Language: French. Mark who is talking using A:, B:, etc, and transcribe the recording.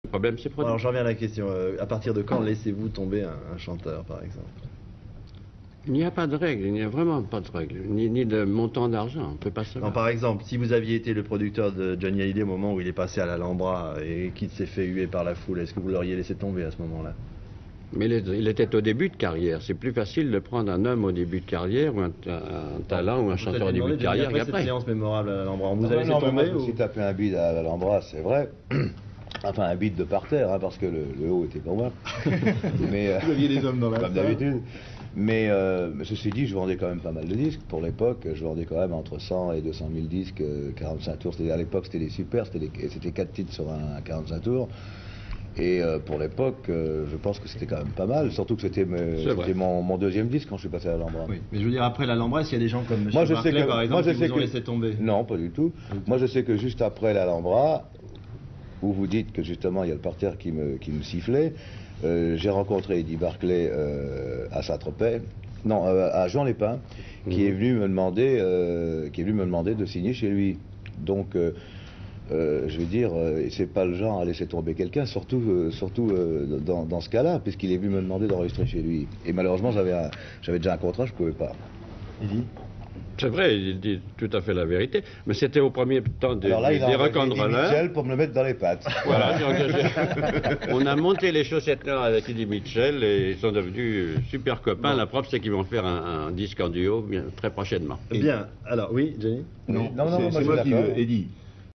A: Le problème c'est produit.
B: Alors j'en reviens à la question. À partir de quand laissez-vous tomber un chanteur, par exemple?
A: Il n'y a pas de règle, il n'y a vraiment pas de règle, ni de montant d'argent, on ne peut pas savoir.
B: Non, par exemple, si vous aviez été le producteur de Johnny Hallyday au moment où il est passé à l'Alhambra et qu'il s'est fait huer par la foule, est-ce que vous l'auriez laissé tomber à ce moment-là?
A: Mais il était au début de carrière. C'est plus facile de prendre un homme au début de carrière, ou un talent, ou un chanteur au début de carrière
B: après
A: qu'après.
B: cette séance mémorable à l'Alhambra, on vous a
C: Non,
B: laissé
C: mais
B: tomber
C: moi, je me suis tapé un bide à l'Alhambra, c'est vrai. Enfin, un bide de parterre, hein, parce que le haut était pour moi. Mais,
B: Vous aviez des hommes dans la
C: comme
B: salle.
C: d'habitude. Mais ceci dit, je vendais quand même pas mal de disques. Pour l'époque, je vendais quand même entre 100 et 200 000 disques, 45 tours. À l'époque, c'était des super, c'était 4 titres sur un 45 tours. Et pour l'époque, je pense que c'était quand même pas mal. Surtout que c'était mon deuxième disque quand je suis passé à l'Alhambra.
B: Oui, mais je veux dire, après l'Alhambra, est-ce qu'il y a des gens comme M.
C: Moi, je sais
B: Barclay,
C: que-
B: par exemple,
C: moi, je
B: qui
C: sais
B: vous ont
C: que-
B: laissé tomber?
C: Non, pas du tout. Moi, je sais que juste après l'Alhambra, où vous dites que justement il y a le parterre qui me sifflait, j'ai rencontré Eddie Barclay à Saint-Tropez, non, à Jean Lépin, qui est venu me demander, de signer chez lui. Donc, je veux dire, c'est pas le genre à laisser tomber quelqu'un, surtout dans ce cas-là, puisqu'il est venu me demander d'enregistrer chez lui. Et malheureusement, j'avais déjà un contrat, je pouvais pas.
B: Eddie?
A: C'est vrai, il dit tout à fait la vérité, mais c'était au premier temps des
C: Alors là, il a envoyé Eddie
A: rock'n'rollers.
C: Mitchell pour me le mettre dans les pattes.
A: Voilà, on a monté les chaussettes noires avec Eddie Mitchell et ils sont devenus super copains. La preuve, c'est qu'ils vont faire un disque en duo très prochainement.
B: Bien, alors oui, Johnny?
C: Non, moi,
D: c'est
C: je suis
D: moi qui
C: d'accord.
D: veux, Eddie.